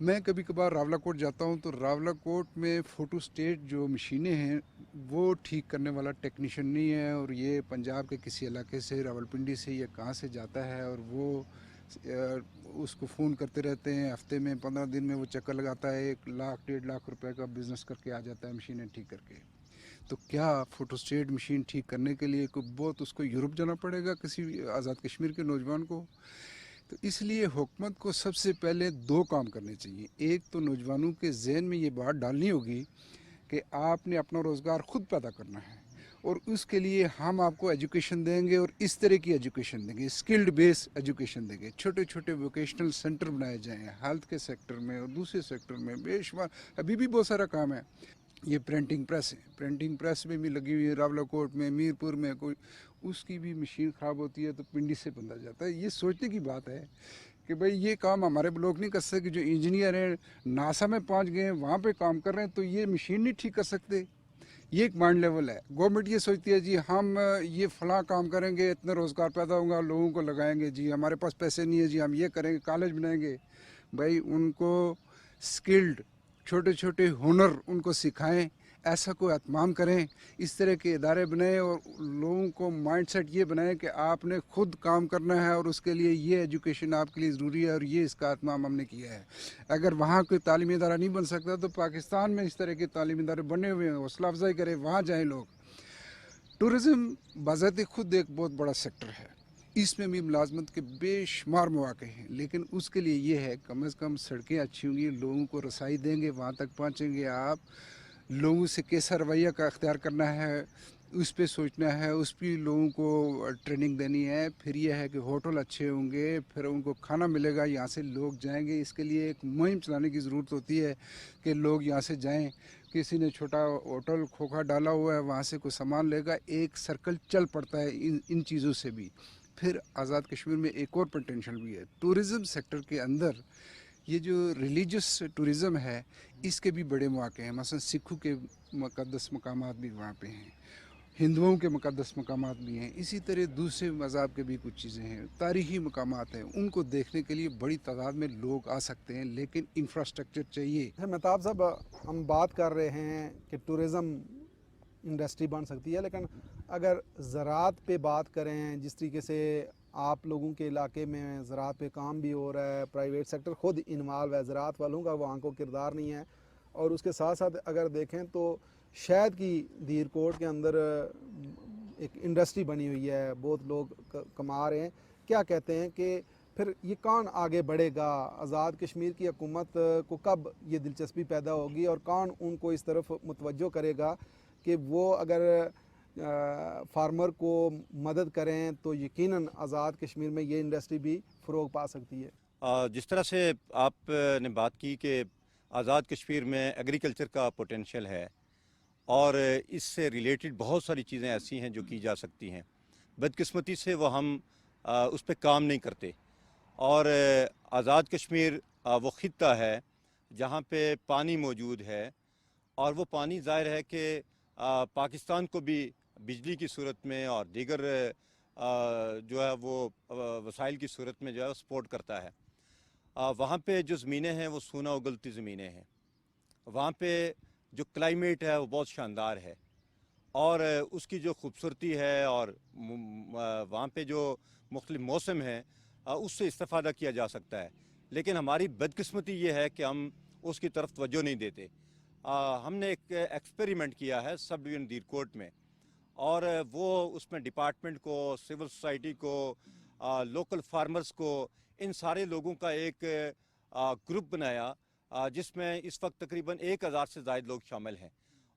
میں کبھی کبھار راولا کوٹ جاتا ہوں تو راولا کوٹ میں فوٹو اسٹیٹ جو مشینیں ہیں وہ ٹھیک کرنے والا ٹیکنیشین نہیں ہے، اور یہ پنجاب کے کسی علاقے سے راولپنڈی سے یا کہاں سے جاتا ہے، اور وہ اس کو فون کرتے رہتے ہیں، ہفتے میں 15 دن میں وہ چکر لگاتا ہے، 1 لاکھ 1.5 لاکھ روپے کا بزنس کر کے آ جاتا ہے مشینیں ٹھیک کر کے۔ تو کیا فوٹو اسٹیٹ مشین ٹھیک کرنے کے لیے کوئی بہت اس کو یورپ جانا پڑے گا کسی آزاد کشمیر کے نوجوان کو؟ تو اس لیے حکومت کو سب سے پہلے 2 کام کرنے چاہیے۔ ایک تو نوجوانوں کے ذہن میں یہ بات ڈالنی ہوگی کہ آپ نے اپنا روزگار خود پیدا کرنا ہے، اور اس کے لیے ہم آپ کو ایجوکیشن دیں گے، اور اس طرح کی ایجوکیشن دیں گے، اسکلڈ بیس ایجوکیشن دیں گے۔ چھوٹے چھوٹے ووکیشنل سینٹر بنائے جائیں ہیلتھ کے سیکٹر میں اور دوسرے سیکٹر میں، بے شمار ابھی بھی بہت سارا کام ہے۔ یہ پرنٹنگ پریس ہے، پرنٹنگ پریس میں بھی لگی ہوئی ہے راولا کوٹ میں، میرپور میں، کوئی اس کی بھی مشین خراب ہوتی ہے تو پنڈی سے بندہ جاتا ہے۔ یہ سوچنے کی بات ہے کہ بھئی یہ کام ہمارے لوگ نہیں کر سکتے، کہ جو انجینئر ہیں ناسا میں پہنچ گئے ہیں وہاں پہ کام کر رہے ہیں، تو یہ مشین نہیں ٹھیک کر سکتے۔ یہ ایک مائنڈ لیول ہے۔ گورنمنٹ یہ سوچتی ہے جی ہم یہ فلاں کام کریں گے، اتنے روزگار پیدا ہوں گا، لوگوں کو لگائیں گے، جی ہمارے پاس پیسے نہیں ہے، جی ہم یہ کریں گے، کالج بنائیں گے۔ بھائی ان کو اسکلڈ چھوٹے چھوٹے ہنر ان کو سکھائیں، ایسا کوئی اہتمام کریں، اس طرح کے ادارے بنائیں، اور لوگوں کو مائنڈ سیٹ یہ بنائیں کہ آپ نے خود کام کرنا ہے، اور اس کے لیے یہ ایجوکیشن آپ کے لیے ضروری ہے، اور یہ اس کا اہتمام ہم نے کیا ہے۔ اگر وہاں کوئی تعلیمی ادارہ نہیں بن سکتا تو پاکستان میں اس طرح کے تعلیمی ادارے بنے ہوئے ہیں، حوصلہ افزائی کریں، وہاں جائیں لوگ۔ ٹورزم بذات خود ایک بہت بڑا سیکٹر ہے، اس میں بھی ملازمت کے بے شمار مواقع ہیں، لیکن اس کے لیے یہ ہے کم از کم سڑکیں اچھی ہوں گی، لوگوں کو رسائی دیں گے، وہاں تک پہنچیں گے آپ، لوگوں سے کیسا رویہ کا اختیار کرنا ہے اس پہ سوچنا ہے، اس پہ لوگوں کو ٹریننگ دینی ہے۔ پھر یہ ہے کہ ہوٹل اچھے ہوں گے، پھر ان کو کھانا ملے گا، یہاں سے لوگ جائیں گے۔ اس کے لیے ایک مہم چلانے کی ضرورت ہوتی ہے کہ لوگ یہاں سے جائیں۔ کسی نے چھوٹا ہوٹل کھوکھا ڈالا ہوا ہے، وہاں سے کوئی سامان لے گا، ایک سرکل چل پڑتا ہے ان چیزوں سے بھی۔ پھر آزاد کشمیر میں ایک اور پوٹینشیل بھی ہے ٹورزم سیکٹر کے اندر۔ یہ جو ریلیجس ٹورزم ہے اس کے بھی بڑے مواقع ہیں، مثلا سکھوں کے مقدس مقامات بھی وہاں پہ ہیں، ہندوؤں کے مقدس مقامات بھی ہیں، اسی طرح دوسرے مذہب کے بھی کچھ چیزیں ہیں، تاریخی مقامات ہیں، ان کو دیکھنے کے لیے بڑی تعداد میں لوگ آ سکتے ہیں، لیکن انفراسٹرکچر چاہیے۔ مہتاب صاحب، ہم بات کر رہے ہیں کہ ٹورزم انڈسٹری بن سکتی ہے، لیکن اگر زراعت پہ بات کریں، جس طریقے سے آپ لوگوں کے علاقے میں زراعت پہ کام بھی ہو رہا ہے، پرائیویٹ سیکٹر خود انوالو ہے، زراعت والوں کا وہاں کو کردار نہیں ہے، اور اس کے ساتھ ساتھ اگر دیکھیں تو شہد کی دھیر کوٹ کے اندر ایک انڈسٹری بنی ہوئی ہے، بہت لوگ کما رہے ہیں۔ کیا کہتے ہیں کہ پھر یہ کون آگے بڑھے گا؟ آزاد کشمیر کی حکومت کو کب یہ دلچسپی پیدا ہوگی، اور کون ان کو اس طرف متوجہ کرے گا کہ وہ اگر فارمر کو مدد کریں تو یقیناً آزاد کشمیر میں یہ انڈسٹری بھی فروغ پا سکتی ہے؟ جس طرح سے آپ نے بات کی کہ آزاد کشمیر میں ایگریکلچر کا پوٹینشیل ہے، اور اس سے ریلیٹڈ بہت ساری چیزیں ایسی ہیں جو کی جا سکتی ہیں، بدقسمتی سے وہ ہم اس پہ کام نہیں کرتے۔ اور آزاد کشمیر وہ خطہ ہے جہاں پہ پانی موجود ہے، اور وہ پانی ظاہر ہے کہ پاکستان کو بھی بجلی کی صورت میں اور دیگر جو ہے وہ وسائل کی صورت میں جو ہے سپورٹ کرتا ہے۔ وہاں پہ جو زمینیں ہیں وہ سونا اگلتی زمینیں ہیں، وہاں پہ جو کلائمیٹ ہے وہ بہت شاندار ہے، اور اس کی جو خوبصورتی ہے اور وہاں پہ جو مختلف موسم ہیں اس سے استفادہ کیا جا سکتا ہے، لیکن ہماری بدقسمتی یہ ہے کہ ہم اس کی طرف توجہ نہیں دیتے۔ ہم نے ایک ایکسپیریمنٹ کیا ہے سب ڈویژن دیر کوٹ میں، اور وہ اس میں ڈپارٹمنٹ کو، سول سوسائٹی کو، لوکل فارمرز کو، ان سارے لوگوں کا ایک گروپ بنایا جس میں اس وقت تقریباً 1000 سے زائد لوگ شامل ہیں،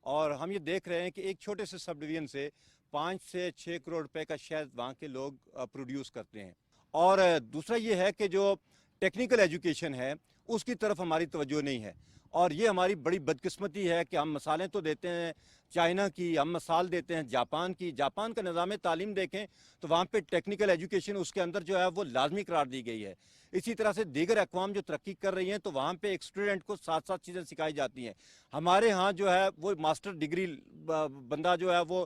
اور ہم یہ دیکھ رہے ہیں کہ ایک چھوٹے سے سب ڈویژن سے 5 سے 6 کروڑ روپے کا شہد وہاں کے لوگ پروڈیوس کرتے ہیں۔ اور دوسرا یہ ہے کہ جو ٹیکنیکل ایجوکیشن ہے اس کی طرف ہماری توجہ نہیں ہے، اور یہ ہماری بڑی بدقسمتی ہے کہ ہم مثالیں تو دیتے ہیں چائنا کی، ہم مثال دیتے ہیں جاپان کی۔ جاپان کا نظام تعلیم دیکھیں تو وہاں پہ ٹیکنیکل ایجوکیشن اس کے اندر جو ہے وہ لازمی قرار دی گئی ہے۔ اسی طرح سے دیگر اقوام جو ترقی کر رہی ہیں تو وہاں پہ ایک اسٹوڈنٹ کو 7 چیزیں سکھائی جاتی ہیں۔ ہمارے ہاں جو ہے وہ ماسٹر ڈگری بندہ جو ہے وہ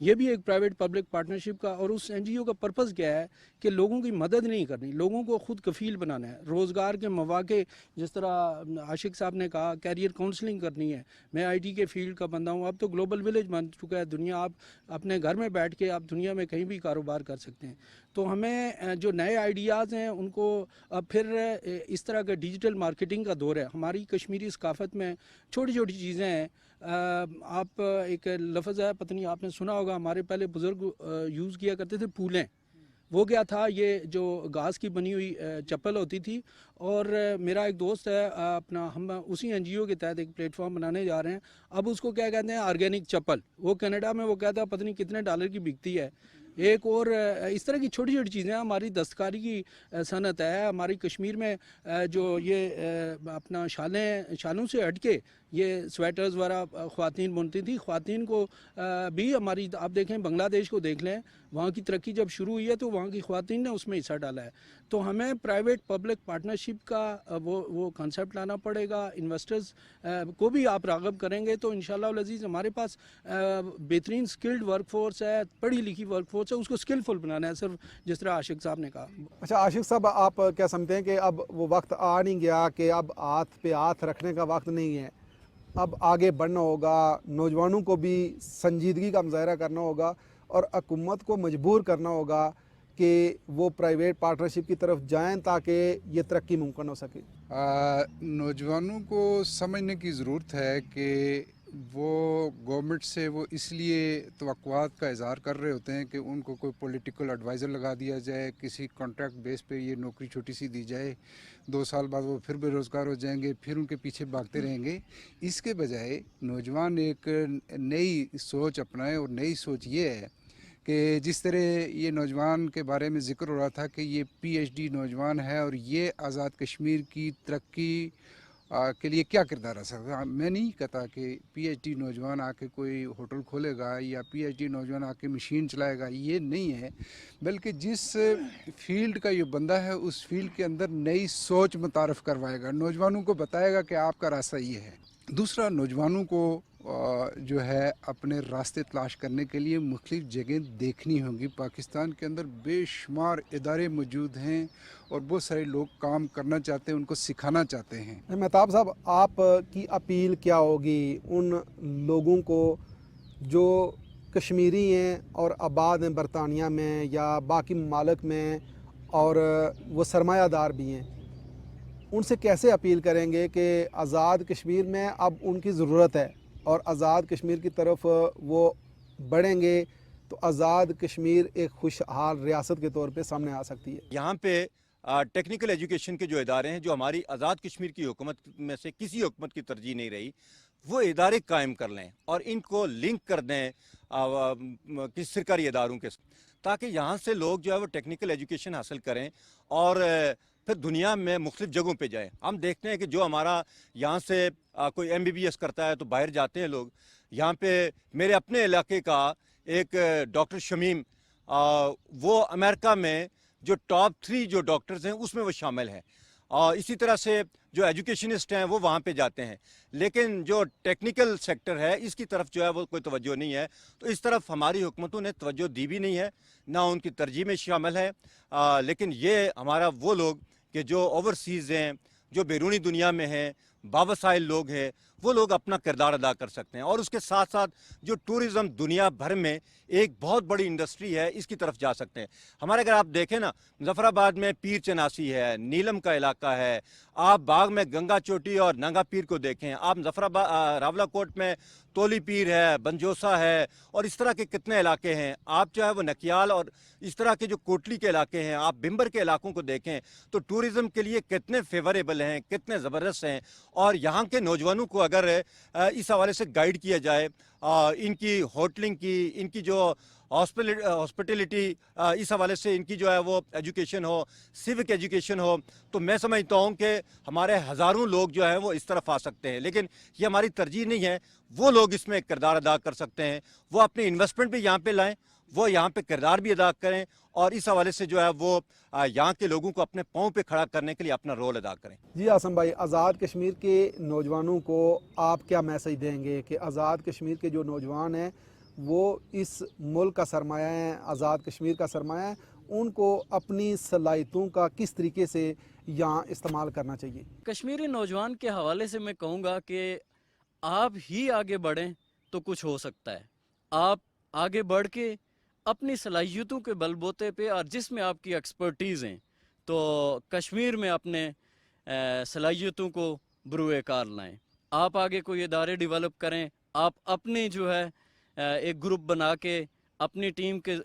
یہ بھی ایک پرائیویٹ پبلک پارٹنرشپ کا، اور اس NGO کا پرپز کیا ہے کہ لوگوں کی مدد نہیں کرنی، لوگوں کو خود کفیل بنانا ہے، روزگار کے مواقع، جس طرح عاشق صاحب نے کہا کیریئر کاؤنسلنگ کرنی ہے۔ میں IT کے فیلڈ کا بندہ ہوں، اب تو گلوبل ولیج بن چکا ہے دنیا، آپ اپنے گھر میں بیٹھ کے آپ دنیا میں کہیں بھی کاروبار کر سکتے ہیں۔ تو ہمیں جو نئے آئیڈیاز ہیں ان کو اب پھر اس طرح کا ڈیجیٹل مارکیٹنگ کا دور ہے۔ ہماری کشمیری ثقافت میں چھوٹی چھوٹی چیزیں ہیں، آپ ایک لفظ ہے پتہ نہیں آپ نے سنا ہوگا، ہمارے پہلے بزرگ یوز کیا کرتے تھے پھولیں، وہ کیا تھا، یہ جو گھاس کی بنی ہوئی چپل ہوتی تھی۔ اور میرا ایک دوست ہے اپنا، ہم اسی NGO کے تحت ایک پلیٹ فارم بنانے جا رہے ہیں، اب اس کو کیا کہتے ہیں، آرگینک چپل، وہ کینیڈا میں وہ کہتا ہے پتہ نہیں کتنے $، کی بکتی ہے۔ ایک اور اس طرح کی چھوٹی چھوٹی چیزیں، ہماری دستکاری کی صنعت ہے ہماری کشمیر میں، جو یہ اپنا شالوں سے ہٹ کے یہ سویٹرز وغیرہ خواتین بنتی تھی، خواتین کو بھی ہماری، آپ دیکھیں بنگلہ دیش کو دیکھ لیں، وہاں کی ترقی جب شروع ہوئی ہے تو وہاں کی خواتین نے اس میں حصہ ڈالا ہے۔ تو ہمیں پرائیویٹ پبلک پارٹنرشپ کا وہ کنسیپٹ لانا پڑے گا، انویسٹرز کو بھی آپ راغب کریں گے تو انشاءاللہ العزیز ہمارے پاس بہترین سکلڈ ورک فورس ہے، پڑھی لکھی ورک فورس ہے، اس کو سکلفل بنانا ہے، صرف جس طرح عاشق صاحب نے کہا۔ اچھا عاشق صاحب، آپ کیا سمجھتے ہیں کہ اب وہ وقت آ نہیں گیا کہ اب ہاتھ پہ ہاتھ رکھنے کا وقت نہیں ہے، اب آگے بڑھنا ہوگا، نوجوانوں کو بھی سنجیدگی کا مظاہرہ کرنا ہوگا اور حکومت کو مجبور کرنا ہوگا کہ وہ پرائیویٹ پارٹنرشپ کی طرف جائیں تاکہ یہ ترقی ممکن ہو سکے؟ نوجوانوں کو سمجھنے کی ضرورت ہے کہ وہ گورنمنٹ سے وہ اس لیے توقعات کا اظہار کر رہے ہوتے ہیں کہ ان کو کوئی پولیٹیکل ایڈوائزر لگا دیا جائے، کسی کانٹریکٹ بیس پہ یہ نوکری چھوٹی سی دی جائے، 2 سال بعد وہ پھر بے روزگار ہو جائیں گے، پھر ان کے پیچھے بھاگتے رہیں گے۔ اس کے بجائے نوجوان ایک نئی سوچ اپنائیں، اور نئی سوچ یہ ہے کہ جس طرح یہ نوجوان کے بارے میں ذکر ہو رہا تھا کہ یہ PhD نوجوان ہے اور یہ آزاد کشمیر کی ترقی کے لیے کیا کردار رکھ سکتا ہے۔ میں نہیں کہتا کہ PhD نوجوان آ کے کوئی ہوٹل کھولے گا یا PhD نوجوان آ کے مشین چلائے گا، یہ نہیں ہے، بلکہ جس فیلڈ کا یہ بندہ ہے اس فیلڈ کے اندر نئی سوچ متعارف کروائے گا، نوجوانوں کو بتائے گا کہ آپ کا راستہ یہ ہے۔ دوسرا، نوجوانوں کو جو ہے اپنے راستے تلاش کرنے کے لیے مختلف جگہیں دیکھنی ہوں گی۔ پاکستان کے اندر بے شمار ادارے موجود ہیں اور بہت سارے لوگ کام کرنا چاہتے ہیں، ان کو سکھانا چاہتے ہیں۔ مہتاب صاحب، آپ کی اپیل کیا ہوگی ان لوگوں کو جو کشمیری ہیں اور آباد ہیں برطانیہ میں یا باقی ممالک میں، اور وہ سرمایہ دار بھی ہیں، ان سے کیسے اپیل کریں گے کہ آزاد کشمیر میں اب ان کی ضرورت ہے اور آزاد کشمیر کی طرف وہ بڑھیں گے تو آزاد کشمیر ایک خوشحال ریاست کے طور پہ سامنے آ سکتی ہے؟ یہاں پہ ٹیکنیکل ایجوکیشن کے جو ادارے ہیں، جو ہماری آزاد کشمیر کی حکومت میں سے کسی حکومت کی ترجیح نہیں رہی، وہ ادارے قائم کر لیں اور ان کو لنک کر دیں کسی سرکاری اداروں کے ساتھ، تاکہ یہاں سے لوگ جو ہے وہ ٹیکنیکل ایجوکیشن حاصل کریں اور پھر دنیا میں مختلف جگہوں پہ جائیں۔ ہم دیکھتے ہیں کہ جو ہمارا یہاں سے کوئی MBBS کرتا ہے تو باہر جاتے ہیں لوگ۔ یہاں پہ میرے اپنے علاقے کا ایک ڈاکٹر شمیم، وہ امریکہ میں جو ٹاپ 3 جو ڈاکٹرز ہیں اس میں وہ شامل ہیں، اور اسی طرح سے جو ایجوکیشنسٹ ہیں وہ وہاں پہ جاتے ہیں، لیکن جو ٹیکنیکل سیکٹر ہے اس کی طرف جو ہے وہ کوئی توجہ نہیں ہے۔ تو اس طرف ہماری حکومتوں نے توجہ دی بھی نہیں ہے، نہ ان کی ترجیح میں شامل ہے۔ لیکن یہ ہمارا وہ لوگ کہ جو اوورسیز ہیں، جو بیرونی دنیا میں ہیں، باوسائل لوگ ہیں، وہ لوگ اپنا کردار ادا کر سکتے ہیں، اور اس کے ساتھ ساتھ جو ٹورزم دنیا بھر میں ایک بہت بڑی انڈسٹری ہے، اس کی طرف جا سکتے ہیں۔ ہمارے اگر آپ دیکھیں نا، مظفر آباد میں پیر چناسی ہے، نیلم کا علاقہ ہے، آپ باغ میں گنگا چوٹی اور ننگا پیر کو دیکھیں، آپ راولہ کوٹ میں تولی پیر ہے، بنجوسا ہے، اور اس طرح کے کتنے علاقے ہیں۔ آپ جو ہے وہ نکیال اور اس طرح کے جو کوٹلی کے علاقے ہیں، آپ بمبر کے علاقوں کو دیکھیں تو ٹورزم کے لیے کتنے فیوریبل ہیں، کتنے زبردست ہیں، اور یہاں کے نوجوانوں کو اگر اس حوالے سے گائیڈ کیا جائے، ان کی ہوٹلنگ کی، ان کی جو ہاسپٹیلٹی، اس حوالے سے ان کی جو ہے وہ ایجوکیشن ہو، سیوک ایجوکیشن ہو، تو میں سمجھتا ہوں کہ ہمارے ہزاروں لوگ جو ہیں وہ اس طرف آ سکتے ہیں۔ لیکن یہ ہماری ترجیح نہیں ہے، وہ لوگ اس میں کردار ادا کر سکتے ہیں، وہ اپنی انویسٹمنٹ بھی یہاں پہ لائیں، وہ یہاں پہ کردار بھی ادا کریں، اور اس حوالے سے جو ہے وہ یہاں کے لوگوں کو اپنے پاؤں پہ کھڑا کرنے کے لیے اپنا رول ادا کریں۔ جی عاصم بھائی، آزاد کشمیر کے نوجوانوں کو آپ کیا میسج دیں گے کہ آزاد کشمیر کے جو نوجوان ہیں وہ اس ملک کا سرمایہ ہیں، آزاد کشمیر کا سرمایہ ہے، ان کو اپنی صلاحیتوں کا کس طریقے سے یہاں استعمال کرنا چاہیے؟ کشمیری نوجوان کے حوالے سے میں کہوں گا کہ آپ ہی آگے بڑھیں تو کچھ ہو سکتا ہے. آپ آگے بڑھ کے اپنی صلاحیتوں کے بل بوتے پہ اور جس میں آپ کی ایکسپرٹیز ہیں تو کشمیر میں اپنے صلاحیتوں کو بروئے کار لائیں. آپ آگے کوئی ادارے ڈیولپ کریں، آپ اپنی جو ہے ایک گروپ بنا کے اپنی ٹیم کے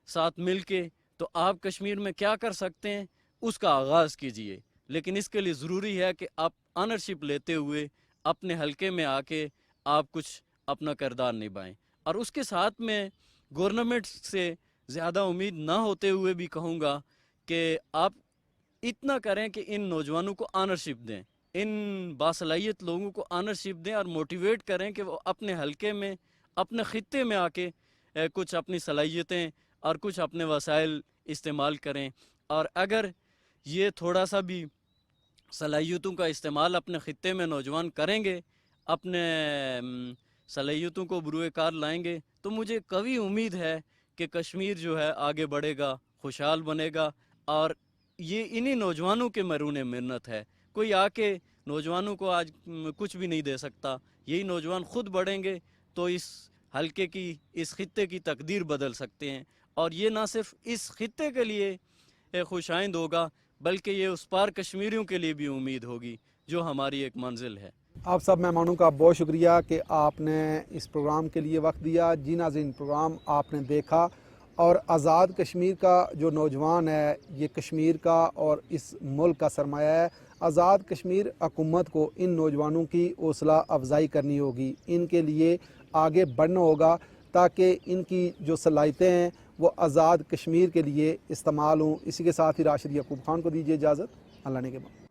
ساتھ مل کے تو آپ کشمیر میں کیا کر سکتے ہیں اس کا آغاز کیجئے. لیکن اس کے لیے ضروری ہے کہ آپ آنرشپ لیتے ہوئے اپنے حلقے میں آ کے آپ کچھ اپنا کردار نبھائیں. اور اس کے ساتھ میں گورنمنٹ سے زیادہ امید نہ ہوتے ہوئے بھی کہوں گا کہ آپ اتنا کریں کہ ان نوجوانوں کو آنرشپ دیں، ان باصلاحیت لوگوں کو آنرشپ دیں اور موٹیویٹ کریں کہ وہ اپنے حلقے میں اپنے خطے میں آ کے کچھ اپنی صلاحیتیں اور کچھ اپنے وسائل استعمال کریں. اور اگر یہ تھوڑا سا بھی صلاحیتوں کا استعمال اپنے خطے میں نوجوان کریں گے، اپنے صلاحیتوں کو بروئے کار لائیں گے، تو مجھے قوی امید ہے کہ کشمیر جو ہے آگے بڑھے گا، خوشحال بنے گا. اور یہ انہی نوجوانوں کے مرہون منت ہے. کوئی آ کے نوجوانوں کو آج کچھ بھی نہیں دے سکتا. یہی نوجوان خود بڑھیں گے تو اس حلقے کی، اس خطے کی تقدیر بدل سکتے ہیں. اور یہ نہ صرف اس خطے کے لیے خوش آئند ہوگا بلکہ یہ اس پار کشمیریوں کے لیے بھی امید ہوگی جو ہماری ایک منزل ہے. آپ سب مہمانوں کا بہت شکریہ کہ آپ نے اس پروگرام کے لیے وقت دیا. جی ناظرین، پروگرام آپ نے دیکھا اور آزاد کشمیر کا جو نوجوان ہے یہ کشمیر کا اور اس ملک کا سرمایہ ہے. آزاد کشمیر حکومت کو ان نوجوانوں کی حوصلہ افزائی کرنی ہوگی، ان کے لیے آگے بڑھنا ہوگا تاکہ ان کی جو صلاحیتیں ہیں وہ آزاد کشمیر کے لیے استعمال ہوں. اسی کے ساتھ ہی راشد یعقوب خان کو دیجیے اجازت. اللہ نے کے بعد.